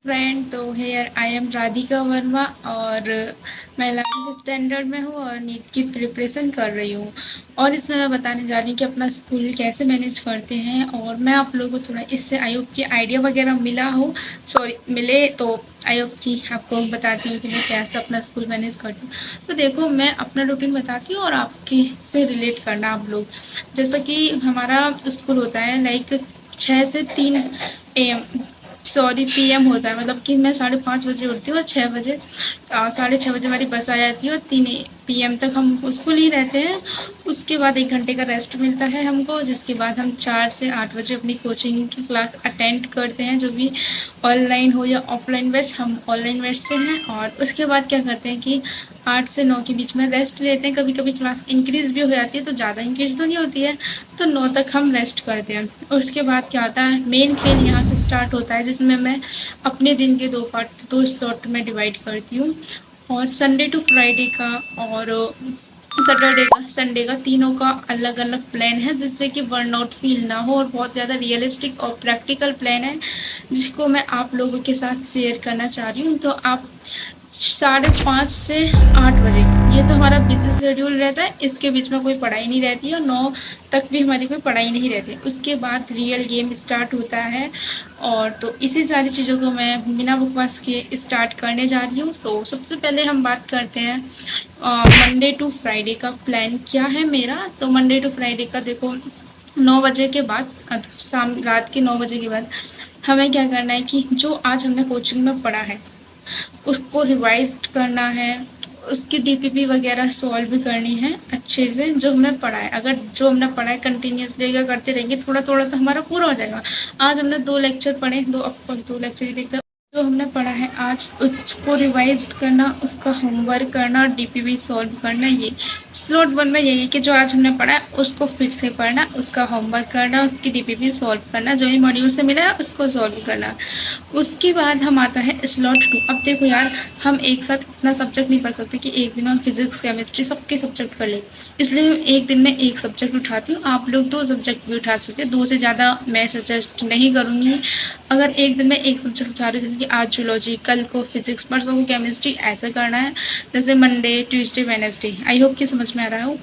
Friend तो here I am Radhika Verma और मैं 11th स्टैंडर्ड में हूँ और नीट की प्रिपरेशन कर रही हूँ। और इसमें मैं बताने जा रही हूँ कि अपना स्कूल कैसे मैनेज करते हैं। और मैं आप लोगों को थोड़ा इससे आई होप की आइडिया वगैरह मिला हो, सॉरी मिले, तो आई होप की आपको बताती हूँ कि मैं कैसे अपना स्कूल मैनेज करती हूँ। तो देखो, मैं अपना रूटीन बताती हूँ और आपकी से रिलेट करना आप लोग। जैसा कि हमारा स्कूल होता है लाइक 6 से 3 AM, सॉरी PM होता है। मतलब कि मैं 5:30 बजे उठती हूँ और 6 बजे 6:30 बजे हमारी बस आ जाती है और 3 PM तक हम स्कूल ही रहते हैं। उसके बाद 1 घंटे का रेस्ट मिलता है हमको, जिसके बाद हम 4 से 8 बजे अपनी कोचिंग की क्लास अटेंड करते हैं, जो भी ऑनलाइन हो या ऑफलाइन बैच। हम ऑनलाइन बैच से हैं। और उसके बाद क्या करते हैं कि 8 से 9 के बीच में रेस्ट लेते हैं। कभी कभी क्लास इंक्रीज भी हो जाती है, तो ज़्यादा इंक्रीज तो नहीं होती है, तो 9 तक हम रेस्ट करते हैं। और उसके बाद क्या होता है, मेन खेल यहाँ से स्टार्ट होता है, जिसमें मैं अपने दिन के 2 स्लॉट में डिवाइड करती हूँ। और संडे टू फ्राइडे का और सैटरडे का संडे का तीनों का अलग अलग प्लान है, जिससे कि बर्नआउट फील ना हो। और बहुत ज़्यादा रियलिस्टिक और प्रैक्टिकल प्लान है, जिसको मैं आप लोगों के साथ शेयर करना चाह रही हूँ। तो आप 5:30 से 8 बजे, ये तो हमारा बिजी शेड्यूल रहता है। इसके बीच में कोई पढ़ाई नहीं रहती है और 9 तक भी हमारी कोई पढ़ाई नहीं रहती। उसके बाद रियल गेम स्टार्ट होता है। और तो इसी सारी चीज़ों को मैं बिना बकवास के स्टार्ट करने जा रही हूँ। तो सबसे पहले हम बात करते हैं मंडे टू फ्राइडे का प्लान क्या है मेरा। तो मंडे टू फ्राइडे का देखो, 9 बजे के बाद, शाम रात के 9 बजे के बाद हमें क्या करना है कि जो आज हमने कोचिंग में पढ़ा है उसको रिवाइज करना है। उसकी DPP वगैरह सॉल्व भी करनी है अच्छे से, जो हमने पढ़ा है। अगर जो हमने पढ़ा है कंटिन्यूसली अगर करते रहेंगे थोड़ा थोड़ा, तो हमारा पूरा हो जाएगा। आज हमने 2 लेक्चर पढ़े, दो ऑफकोर्स 2 लेक्चर ही देखते, जो हमने पढ़ा है आज उसको रिवाइज करना, उसका होमवर्क करना और DPP सॉल्व करना। ये स्लॉट 1 में यही है कि जो आज हमने पढ़ा है उसको फिर से पढ़ना, उसका होमवर्क करना, उसकी DPP सॉल्व करना, जो ही मॉड्यूल से मिला है उसको सॉल्व करना। उसके बाद हम आता है स्लॉट 2। अब देखो यार, हम एक साथ इतना सब्जेक्ट नहीं पढ़ सकते कि एक दिन हम फिजिक्स केमिस्ट्री सबके सब्जेक्ट पढ़ लें। इसलिए एक दिन में एक सब्जेक्ट उठाती हूँ। आप लोग 2 सब्जेक्ट भी उठा सकते हैं, 2 से ज़्यादा मैं सजेस्ट नहीं करूँगी। अगर एक दिन में एक सब्जेक्ट उठा रही हूँ, जैसे कि आज जूलॉजी, कल को फिजिक्स, परसों को केमिस्ट्री, ऐसा करना है। जैसे Monday Tuesday Wednesday, I hope कि समझ में आ रहा हो।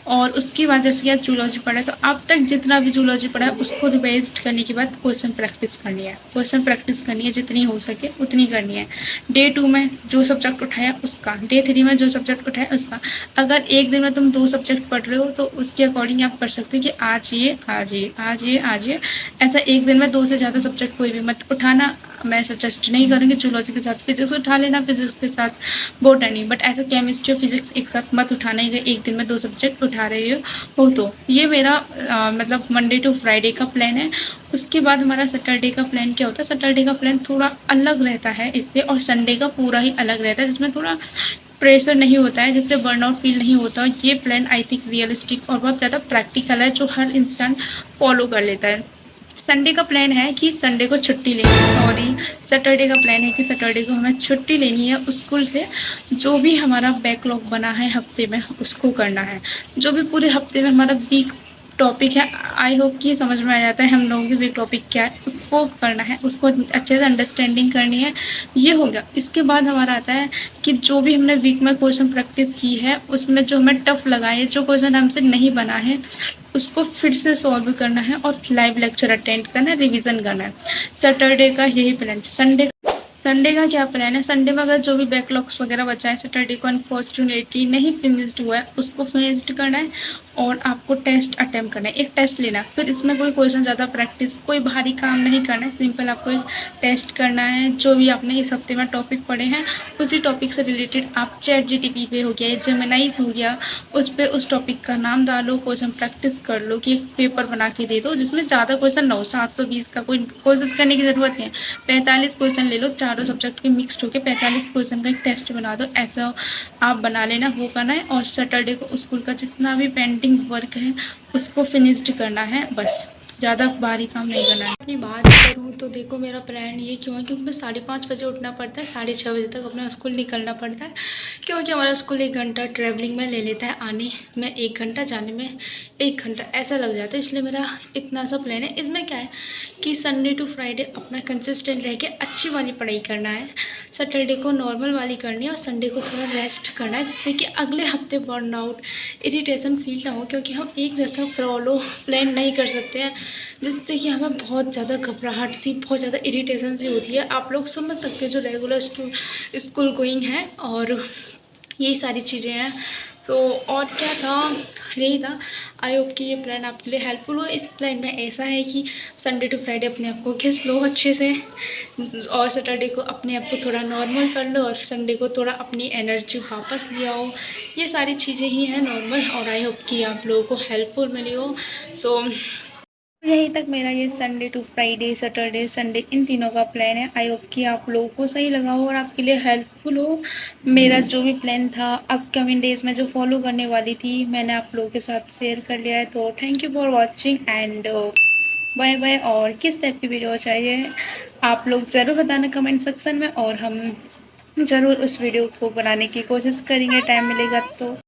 और उसके बाद जैसे कि आज जूलॉजी पढ़ा है, तो अब तक जितना भी जूलॉजी पढ़ा है उसको रिवाइज करने के बाद क्वेश्चन प्रैक्टिस करनी है। क्वेश्चन प्रैक्टिस करनी है, जितनी हो सके उतनी करनी है। डे 2 में जो सब्जेक्ट उठाया उसका, डे 3 में जो सब्जेक्ट उठाया उसका। अगर एक दिन में तुम 2 सब्जेक्ट पढ़ रहे हो तो उसके अकॉर्डिंग आप कर सकते हो कि आज ये आज ये आज ये आज ये, ऐसा एक दिन में 2 से ज़्यादा सब्जेक्ट कोई भी मत उठाना। मैं सजेस्ट नहीं करूँगी। जूलॉजी के साथ फिजिक्स उठा लेना, फिजिक्स के साथ बोटनी, बट ऐसा केमिस्ट्री और फिजिक्स एक साथ मत उठाना है। एक दिन में 2 सब्जेक्ट उठा रहे हो तो ये मेरा मतलब मंडे टू फ्राइडे का प्लान है। उसके बाद हमारा सैटरडे का प्लान क्या होता है, सैटरडे का प्लान थोड़ा अलग रहता है इससे, और संडे का पूरा ही अलग रहता है, जिसमें थोड़ा प्रेशर नहीं होता है, जिससे बर्नआउट फील नहीं होता। ये प्लान आई थिंक रियलिस्टिक और बहुत ज़्यादा प्रैक्टिकल है, जो हर इंसान फॉलो कर लेता है। संडे का प्लान है कि संडे को छुट्टी लेनी है, सॉरी, सैटरडे का प्लान है कि सैटरडे को हमें छुट्टी लेनी है स्कूल से। जो भी हमारा बैकलॉग बना है हफ्ते में उसको करना है। जो भी पूरे हफ्ते में हमारा वीक टॉपिक है, आई होप कि समझ में आ जाता है हम लोगों की वीक टॉपिक क्या है, उसको करना है, उसको अच्छे से अंडरस्टैंडिंग करनी है। ये हो गया। इसके बाद हमारा आता है कि जो भी हमने वीक में क्वेश्चन प्रैक्टिस की है उसमें जो हमें टफ लगा है, जो क्वेश्चन हमसे नहीं बना है, उसको फिर से सॉल्व करना है और लाइव लेक्चर अटेंड करना है, रिवीजन करना है। सैटरडे का यही प्लान। संडे का क्या प्लान है, संडे में अगर जो भी बैकलॉग्स वगैरह बचा है सैटरडे को अनफॉर्चुनेटली नहीं फिनिश्ड हुआ है उसको फिनिश्ड करना है। और आपको टेस्ट अटेम्प्ट करना है, एक टेस्ट लेना है। फिर इसमें कोई क्वेश्चन ज़्यादा प्रैक्टिस, कोई भारी काम नहीं करना है, सिंपल आपको एक टेस्ट करना है। जो भी आपने इस हफ्ते में टॉपिक पढ़े हैं उसी टॉपिक से रिलेटेड आप ChatGPT पे हो गया, जेमिनाइज हो गया, उस पर उस टॉपिक का नाम डालो, क्वेश्चन प्रैक्टिस कर लो कि एक पेपर बना के दे दो जिसमें ज़्यादा क्वेश्चन ना हो। 720 का कोई कोशिश करने की ज़रूरत नहीं है। 45 क्वेश्चन ले लो, चारों सब्जेक्ट के मिक्सड होकर 45 क्वेश्चन का एक टेस्ट बना दो, ऐसा आप बना लेना, वो करना है। और सैटरडे को स्कूल का जितना भी पेंडिंग वर्क है उसको फिनिश्ड करना है, बस। ज़्यादा भारी काम नहीं करना है। अपनी बात करूँ तो देखो मेरा प्लान ये क्यों है, क्योंकि मैं 5:30 बजे उठना पड़ता है, 6:30 बजे तक अपना स्कूल निकलना पड़ता है, क्योंकि हमारा स्कूल 1 घंटा ट्रैवलिंग में ले लेता है, आने में 1 घंटा, जाने में 1 घंटा ऐसा लग जाता है। इसलिए मेरा इतना सा प्लान है। इसमें क्या है कि संडे टू फ्राइडे अपना कंसिस्टेंट रह के अच्छी वाली पढ़ाई करना है, सैटरडे को नॉर्मल वाली करनी है और संडे को थोड़ा रेस्ट करना है, जिससे कि अगले हफ्ते बर्नआउट इरिटेशन फील ना हो, क्योंकि हम एक जैसा फॉलो प्लान नहीं कर सकते हैं, जिससे कि हमें बहुत ज़्यादा घबराहट सी, बहुत ज़्यादा इरिटेशन सी होती है। आप लोग समझ सकते हैं जो रेगुलर स्कूल गोइंग है, और यही सारी चीज़ें हैं। तो और क्या था, यही था। आई होप कि ये प्लान आपके लिए हेल्पफुल हो। इस प्लान में ऐसा है कि संडे टू फ्राइडे अपने आप को घिस लो अच्छे से, और सैटरडे को अपने आप को थोड़ा नॉर्मल कर लो, और संडे को थोड़ा अपनी एनर्जी वापस ले आओ। ये सारी चीज़ें ही हैं नॉर्मल, और आई होप कि आप लोगों को हेल्पफुल मिली हो। सो यहीं तक मेरा ये Sunday to Friday, Saturday Sunday, इन तीनों का प्लान है। आई होप कि आप लोगों को सही लगा हो और आपके लिए हेल्पफुल हो। मेरा जो भी प्लान था अपकमिंग डेज में जो फॉलो करने वाली थी, मैंने आप लोगों के साथ शेयर कर लिया है। तो thank you for watching and bye bye. और किस टाइप की वीडियो चाहिए आप लोग ज़रूर बताना कमेंट सेक्शन में, और हम ज़रूर उस वीडियो को बनाने की कोशिश करेंगे, टाइम मिलेगा तो।